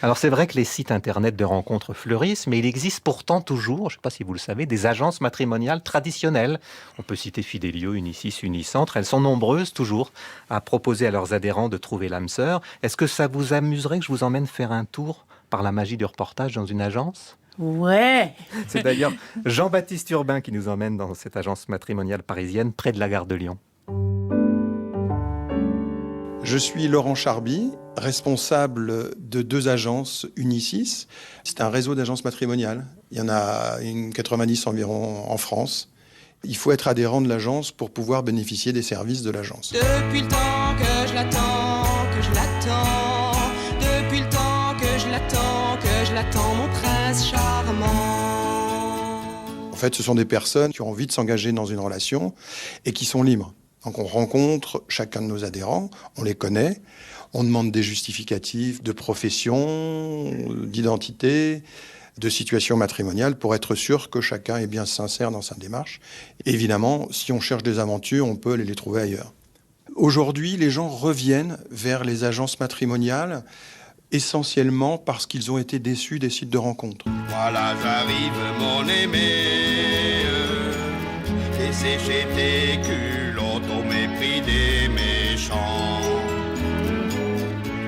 Alors c'est vrai que les sites internet de rencontres fleurissent, mais il existe pourtant toujours, je ne sais pas si vous le savez, des agences matrimoniales traditionnelles. On peut citer Fidelio, Unicis, Unicentre. Elles sont nombreuses toujours à proposer à leurs adhérents de trouver l'âme sœur. Est-ce que ça vous amuserait que je vous emmène faire un tour par la magie du reportage dans une agence? Ouais. C'est d'ailleurs Jean-Baptiste Urbain qui nous emmène dans cette agence matrimoniale parisienne près de la gare de Lyon. Je suis Laurent Charby, responsable de 2 agences Unicis. C'est un réseau d'agences matrimoniales. Il y en a une 90 environ en France. Il faut être adhérent de l'agence pour pouvoir bénéficier des services de l'agence. Depuis le temps que je l'attends, que je l'attends. Depuis le temps que je l'attends, que je l'attends, mon prince charmant. En fait, ce sont des personnes qui ont envie de s'engager dans une relation et qui sont libres. Donc on rencontre chacun de nos adhérents, on les connaît, on demande des justificatifs de profession, d'identité, de situation matrimoniale pour être sûr que chacun est bien sincère dans sa démarche. Évidemment, si on cherche des aventures, on peut aller les trouver ailleurs. Aujourd'hui, les gens reviennent vers les agences matrimoniales essentiellement parce qu'ils ont été déçus des sites de rencontres. Voilà, j'arrive, mon aimé, dessécher tes culottes au mépris des méchants.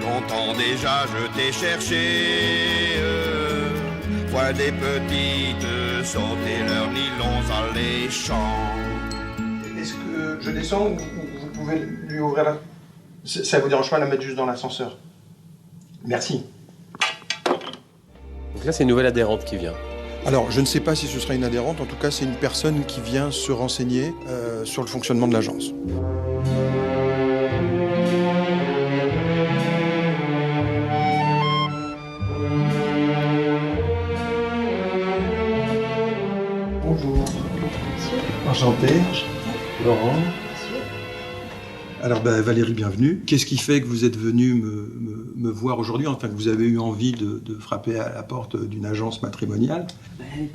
Longtemps déjà je t'ai cherché, voilà des petites sauter leurs nylons alléchants. Est-ce que je descends ou vous pouvez lui ouvrir la... Ça vous dérange pas de la mettre juste dans l'ascenseur? Merci. Donc là, c'est une nouvelle adhérente qui vient. Alors, je ne sais pas si ce sera une adhérente, en tout cas, c'est une personne qui vient se renseigner sur le fonctionnement de l'agence. Bonjour. Enchanté. Laurent. Alors, Valérie, bienvenue. Qu'est-ce qui fait que vous êtes venue me voir aujourd'hui, enfin que vous avez eu envie de frapper à la porte d'une agence matrimoniale?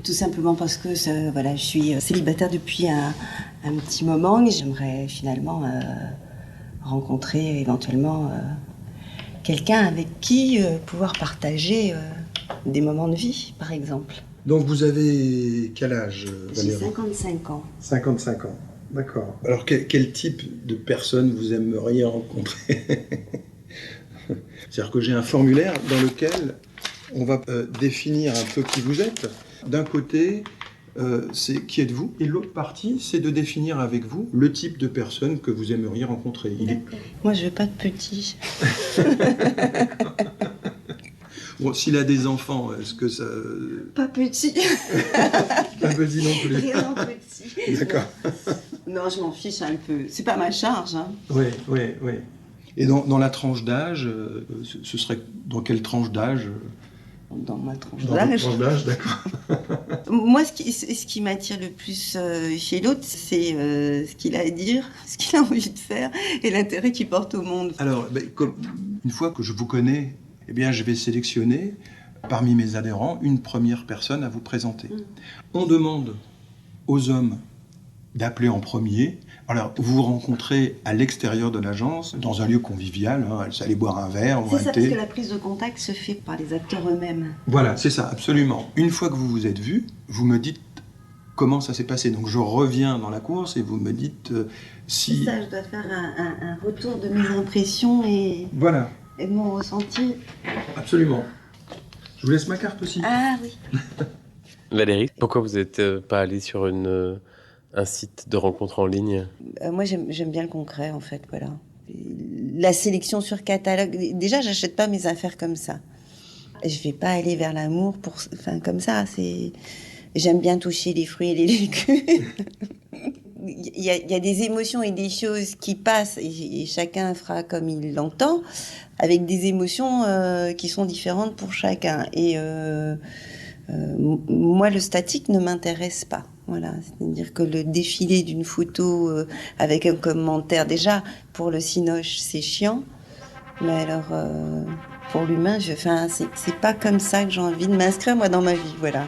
Tout simplement parce que je suis célibataire depuis un petit moment et j'aimerais finalement rencontrer éventuellement quelqu'un avec qui pouvoir partager des moments de vie, par exemple. Donc vous avez quel âge, J'ai Valérie? 55 ans. 55 ans, d'accord. Alors quel type de personne vous aimeriez rencontrer? C'est-à-dire que j'ai un formulaire dans lequel on va définir un peu qui vous êtes. D'un côté, c'est qui êtes-vous, et l'autre partie, c'est de définir avec vous le type de personne que vous aimeriez rencontrer. Moi, je veux pas de petit. Bon, s'il a des enfants, est-ce que ça... Pas petit. Pas petit non plus. Rien en petit. D'accord. Non, je m'en fiche un peu. C'est pas ma charge, hein. Oui. Et dans la tranche d'âge, ce serait dans quelle tranche d'âge? Dans ma tranche Dans votre d'âge. tranche d'âge, d'accord. Moi, ce qui m'attire le plus chez l'autre, c'est ce qu'il a à dire, ce qu'il a envie de faire et l'intérêt qu'il porte au monde. Alors, une fois que je vous connais, eh bien, je vais sélectionner parmi mes adhérents une première personne à vous présenter. On demande aux hommes d'appeler en premier. Alors, vous vous rencontrez à l'extérieur de l'agence, dans un lieu convivial, hein, allez boire un verre ou C'est un ça, thé. parce que la prise de contact se fait par les acteurs eux-mêmes. Voilà, c'est ça, absolument. Une fois que vous vous êtes vus, vous me dites comment ça s'est passé. Donc, je reviens dans la course et vous me dites si... C'est ça, je dois faire un retour de mes impressions et Voilà, de mon ressenti. absolument. Je vous laisse ma carte aussi. Ah oui. Valérie, pourquoi vous n'êtes pas allée sur un site de rencontre en ligne? Moi, j'aime bien le concret, en fait, voilà. La sélection sur catalogue. Déjà, j'achète pas mes affaires comme ça. Je vais pas aller vers l'amour comme ça. J'aime bien toucher les fruits et les légumes. Il y a des émotions et des choses qui passent et chacun fera comme il l'entend, avec des émotions qui sont différentes pour chacun. Et moi, le statique ne m'intéresse pas. Voilà, c'est-à-dire que le défilé d'une photo avec un commentaire, déjà, pour le cinoche, c'est chiant. Mais alors, pour l'humain, c'est pas comme ça que j'ai envie de m'inscrire, moi, dans ma vie, voilà.